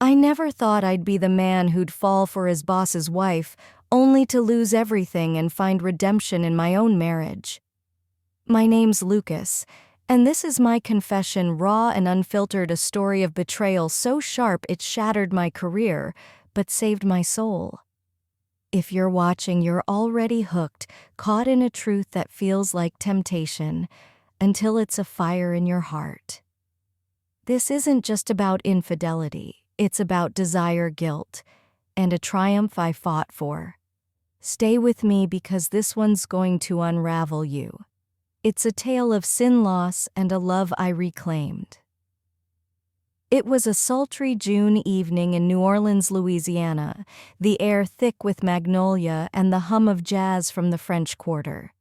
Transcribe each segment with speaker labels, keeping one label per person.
Speaker 1: I never thought I'd be the man who'd fall for his boss's wife, only to lose everything and find redemption in my own marriage. My name's Lucas, and this is my confession, raw and unfiltered, a story of betrayal so sharp it shattered my career, but saved my soul. If you're watching, you're already hooked, caught in a truth that feels like temptation, until it's a fire in your heart. This isn't just about infidelity, it's about desire, guilt, and a triumph I fought for. Stay with me because this one's going to unravel you. It's a tale of sin, loss, and a love I reclaimed. It was a sultry June evening in New Orleans, Louisiana, the air thick with magnolia and the hum of jazz from the French Quarter.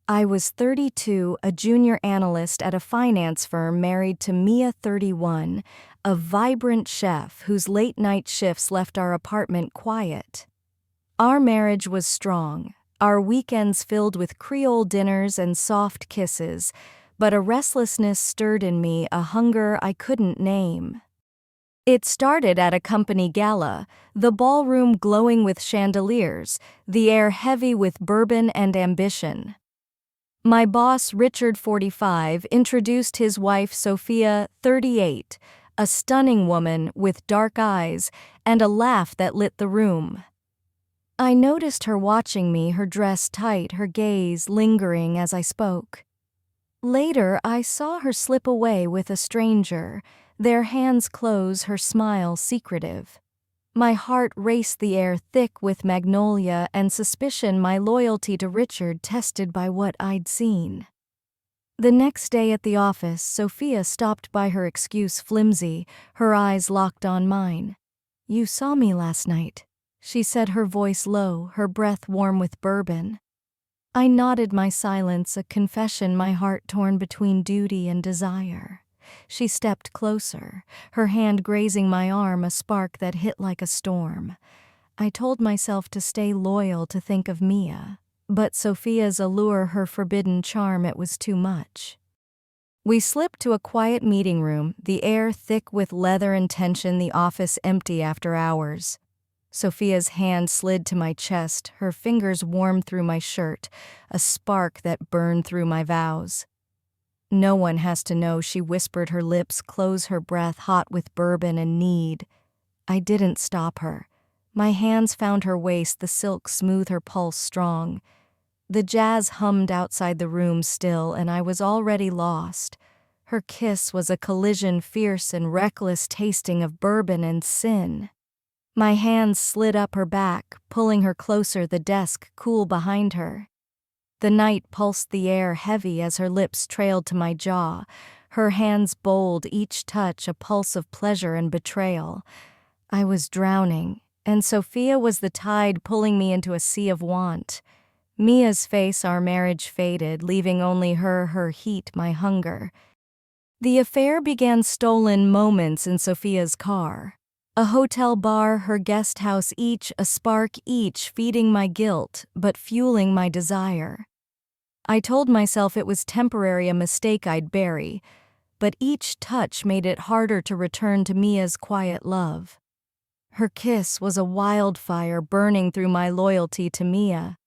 Speaker 1: I was 32, a junior analyst at a finance firm, married to Mia, 31, a vibrant chef whose late-night shifts left our apartment quiet. Our marriage was strong, our weekends filled with Creole dinners and soft kisses, but a restlessness stirred in me, a hunger I couldn't name. It started at a company gala, the ballroom glowing with chandeliers, the air heavy with bourbon and ambition. My boss, Richard, 45, introduced his wife, Sophia, 38, a stunning woman with dark eyes and a laugh that lit the room. I noticed her watching me, her dress tight, her gaze lingering as I spoke. Later, I saw her slip away with a stranger, their hands close, her smile secretive. My heart raced, the air thick with magnolia and suspicion, my loyalty to Richard tested by what I'd seen. The next day at the office, Sophia stopped by, her excuse flimsy, her eyes locked on mine. "You saw me last night," she said, her voice low, her breath warm with bourbon. I nodded, my silence a confession, my heart torn between duty and desire. She stepped closer, her hand grazing my arm, a spark that hit like a storm. I told myself to stay loyal, to think of Mia, but Sophia's allure, her forbidden charm, it was too much. We slipped to a quiet meeting room, the air thick with leather and tension, the office empty after hours. Sophia's hand slid to my chest, her fingers warmed through my shirt, a spark that burned through my vows. "No one has to know," she whispered, her lips close, her breath hot with bourbon and need. I didn't stop her. My hands found her waist, the silk smooth, her pulse strong. The jazz hummed outside the room still, and I was already lost. Her kiss was a collision, fierce and reckless, tasting of bourbon and sin. My hands slid up her back, pulling her closer, the desk cool behind her. The night pulsed, the air heavy as her lips trailed to my jaw, her hands bold, each touch a pulse of pleasure and betrayal. I was drowning, and Sophia was the tide pulling me into a sea of want. Mia's face, our marriage faded, leaving only her heat, my hunger. The affair began stolen moments in Sophia's car. A hotel bar, her guest house, each a spark, each feeding my guilt, but fueling my desire. I told myself it was temporary, a mistake I'd bury, but each touch made it harder to return to Mia's quiet love. Her kiss was a wildfire burning through my loyalty to Mia.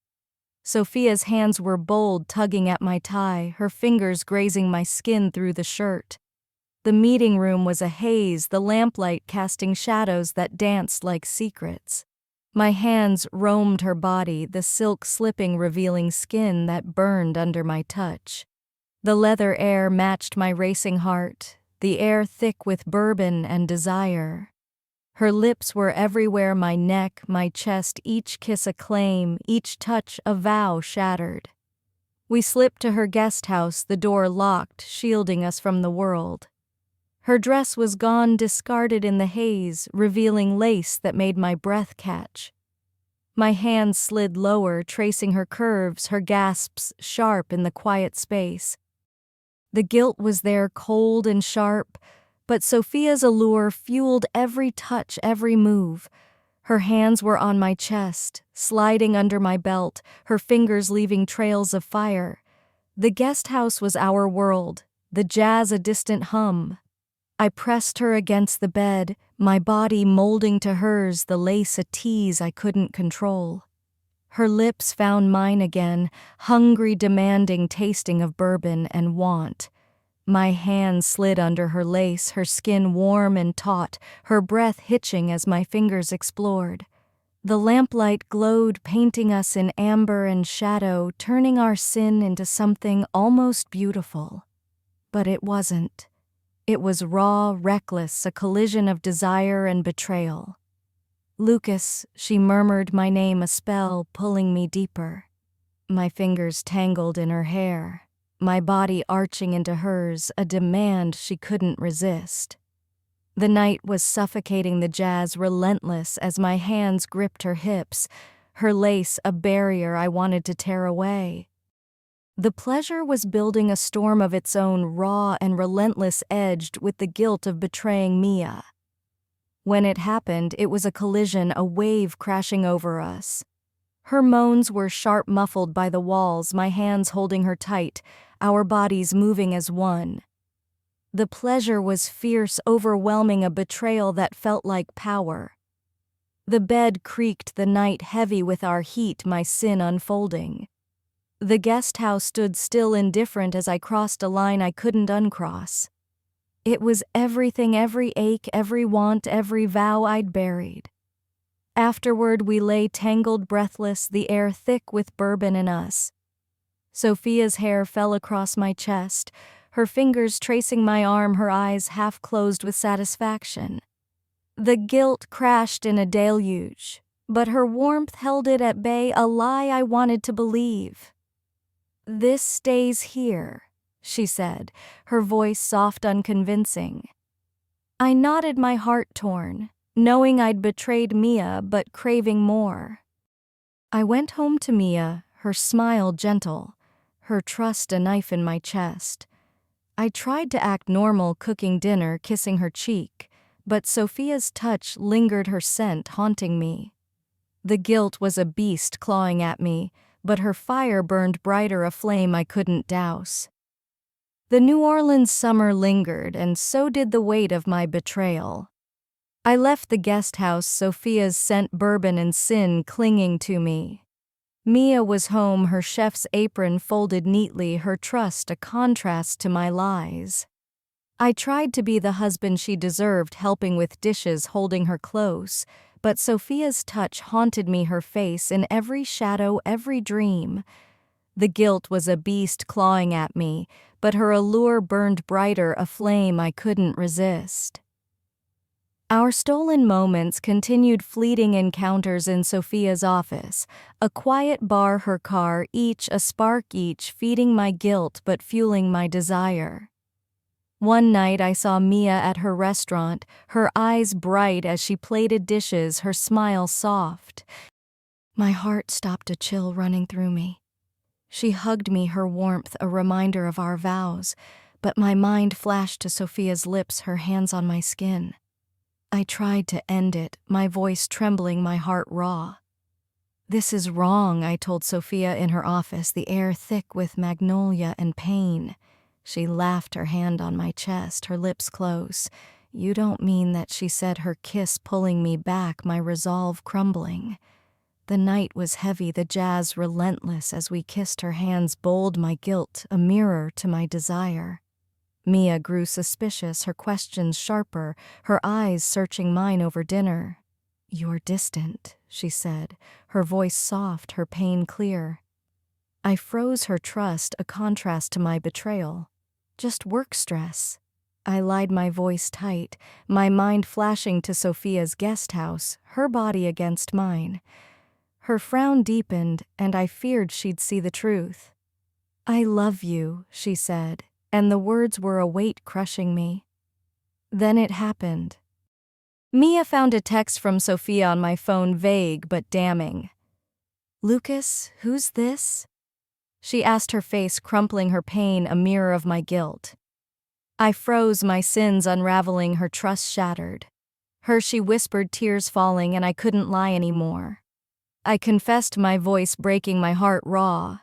Speaker 1: Sophia's hands were bold, tugging at my tie, her fingers grazing my skin through the shirt. The meeting room was a haze, the lamplight casting shadows that danced like secrets. My hands roamed her body, the silk slipping, revealing skin that burned under my touch. The leather air matched my racing heart, the air thick with bourbon and desire. Her lips were everywhere, my neck, my chest, each kiss a claim, each touch a vow shattered. We slipped to her guest house, the door locked, shielding us from the world. Her dress was gone, discarded in the haze, revealing lace that made my breath catch. My hands slid lower, tracing her curves, her gasps sharp in the quiet space. The guilt was there, cold and sharp, but Sophia's allure fueled every touch, every move. Her hands were on my chest, sliding under my belt, her fingers leaving trails of fire. The guest house was our world, the jazz a distant hum. I pressed her against the bed, my body molding to hers, the lace a tease I couldn't control. Her lips found mine again, hungry, demanding, tasting of bourbon and want. My hand slid under her lace, her skin warm and taut, her breath hitching as my fingers explored. The lamplight glowed, painting us in amber and shadow, turning our sin into something almost beautiful. But it wasn't. It was raw, reckless, a collision of desire and betrayal. "Lucas," she murmured my name, a spell pulling me deeper. My fingers tangled in her hair, my body arching into hers, a demand she couldn't resist. The night was suffocating, the jazz relentless as my hands gripped her hips, her lace a barrier I wanted to tear away. The pleasure was building a storm of its own, raw and relentless, edged with the guilt of betraying Mia. When it happened, it was a collision, a wave crashing over us. Her moans were sharp, muffled by the walls, my hands holding her tight, our bodies moving as one. The pleasure was fierce, overwhelming, a betrayal that felt like power. The bed creaked, the night heavy with our heat, my sin unfolding. The guest house stood still, indifferent, as I crossed a line I couldn't uncross. It was everything, every ache, every want, every vow I'd buried. Afterward we lay tangled, breathless, the air thick with bourbon in us. Sophia's hair fell across my chest, her fingers tracing my arm, her eyes half closed with satisfaction. The guilt crashed in a deluge, but her warmth held it at bay, a lie I wanted to believe. "This stays here," she said, her voice soft, unconvincing. I nodded, my heart torn, knowing I'd betrayed Mia but craving more. I went home to Mia, her smile gentle, her trust a knife in my chest. I tried to act normal, cooking dinner, kissing her cheek, but Sophia's touch lingered, her scent haunting me. The guilt was a beast clawing at me, but her fire burned brighter, a flame I couldn't douse. The New Orleans summer lingered, and so did the weight of my betrayal. I left the guest house, Sophia's scent, bourbon and sin clinging to me. Mia was home, her chef's apron folded neatly, her trust a contrast to my lies. I tried to be the husband she deserved, helping with dishes, holding her close, but Sophia's touch haunted me, her face in every shadow, every dream. The guilt was a beast clawing at me, but her allure burned brighter, a flame I couldn't resist. Our stolen moments continued, fleeting encounters in Sophia's office, a quiet bar, her car, each a spark, each feeding my guilt but fueling my desire. One night I saw Mia at her restaurant, her eyes bright as she plated dishes, her smile soft. My heart stopped, a chill running through me. She hugged me, her warmth a reminder of our vows, but my mind flashed to Sophia's lips, her hands on my skin. I tried to end it, my voice trembling, my heart raw. "This is wrong," I told Sophia in her office, the air thick with magnolia and pain. She laughed, her hand on my chest, her lips close. "You don't mean that," she said, her kiss pulling me back, my resolve crumbling. The night was heavy, the jazz relentless as we kissed, her hands bold, my guilt a mirror to my desire. Mia grew suspicious, her questions sharper, her eyes searching mine over dinner. "You're distant," she said, her voice soft, her pain clear. I froze, her trust a contrast to my betrayal. "Just work stress." I lied, my voice tight, my mind flashing to Sophia's guest house, her body against mine. Her frown deepened, and I feared she'd see the truth. "I love you," she said, and the words were a weight crushing me. Then it happened. Mia found a text from Sophia on my phone, vague but damning. "Lucas, who's this?" she asked, her face crumpling, her pain a mirror of my guilt. I froze, my sins unraveling, her trust shattered. Her she whispered, tears falling, and I couldn't lie anymore. I confessed, my voice breaking, my heart raw.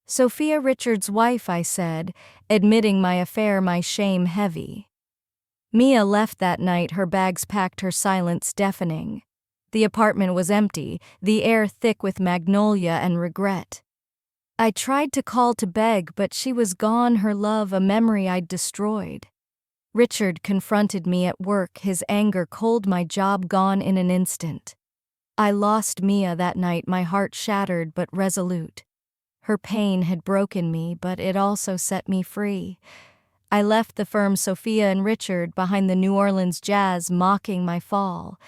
Speaker 1: "Sophia Richards' wife," I said, admitting my affair, my shame heavy. Mia left that night, her bags packed, her silence deafening. The apartment was empty, the air thick with magnolia and regret. I tried to call to beg, but she was gone, her love a memory I'd destroyed. Richard confronted me at work, his anger cold, my job gone in an instant. I lost Mia that night, my heart shattered but resolute. Her pain had broken me, but it also set me free. I left the firm, Sophia and Richard, behind the New Orleans jazz, mocking my fall.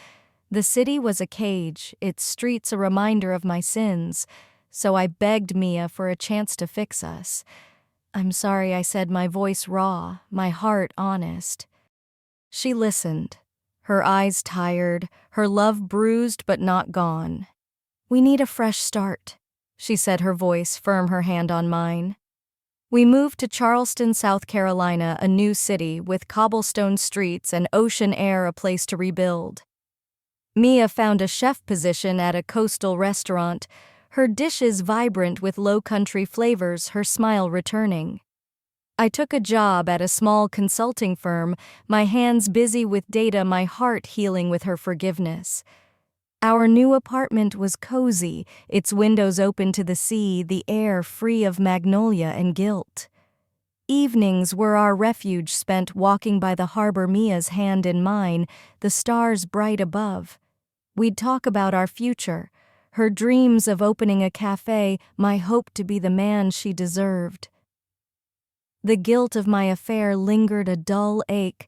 Speaker 1: The city was a cage, its streets a reminder of my sins, so I begged Mia for a chance to fix us. "I'm sorry," I said, my voice raw, my heart honest. She listened, her eyes tired, her love bruised but not gone. "We need a fresh start," she said, her voice firm, her hand on mine. We moved to Charleston, South Carolina, a new city with cobblestone streets and ocean air, a place to rebuild. Mia found a chef position at a coastal restaurant, her dishes vibrant with low-country flavors, her smile returning. I took a job at a small consulting firm, my hands busy with data, my heart healing with her forgiveness. Our new apartment was cozy, its windows open to the sea, the air free of magnolia and guilt. Evenings were our refuge, spent walking by the harbor, Mia's hand in mine, the stars bright above. We'd talk about our future, her dreams of opening a cafe, my hope to be the man she deserved. The guilt of my affair lingered, a dull ache,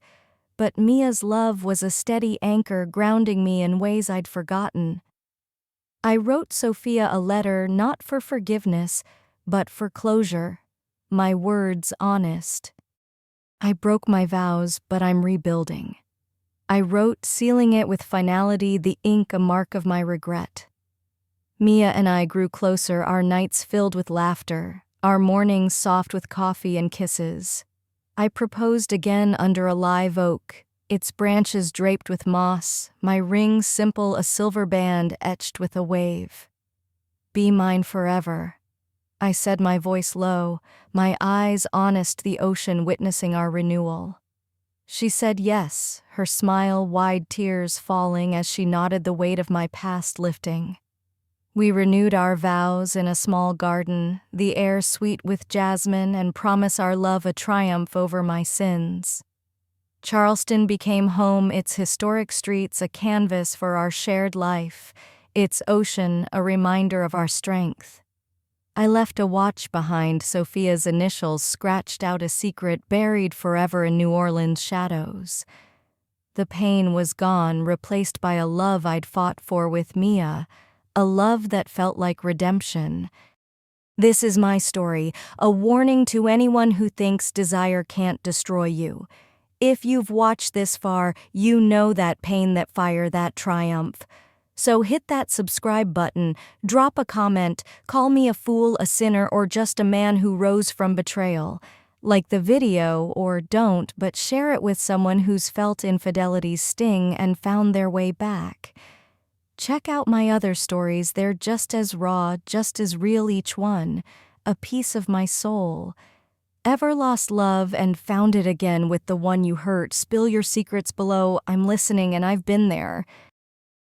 Speaker 1: but Mia's love was a steady anchor, grounding me in ways I'd forgotten. I wrote Sophia a letter, not for forgiveness, but for closure, my words honest. "I broke my vows, but I'm rebuilding." I wrote, sealing it with finality, the ink a mark of my regret. Mia and I grew closer, our nights filled with laughter, our mornings soft with coffee and kisses. I proposed again under a live oak, its branches draped with moss, my ring simple, a silver band etched with a wave. "Be mine forever," I said, my voice low, my eyes honest, the ocean witnessing our renewal. She said yes, her smile wide, tears falling as she nodded, the weight of my past lifting. We renewed our vows in a small garden, the air sweet with jasmine, and promise our love a triumph over my sins. Charleston became home, its historic streets a canvas for our shared life, its ocean a reminder of our strength. I left a watch behind, Sophia's initials scratched out, a secret buried forever in New Orleans shadows. The pain was gone, replaced by a love I'd fought for with Mia, a love that felt like redemption. This is my story, a warning to anyone who thinks desire can't destroy you. If you've watched this far, you know that pain, that fire, that triumph. So hit that subscribe button, drop a comment, call me a fool, a sinner, or just a man who rose from betrayal. Like the video, or don't, but share it with someone who's felt infidelity's sting and found their way back. Check out my other stories, they're just as raw, just as real, each one, a piece of my soul. Ever lost love and found it again with the one you hurt? Spill your secrets below, I'm listening and I've been there.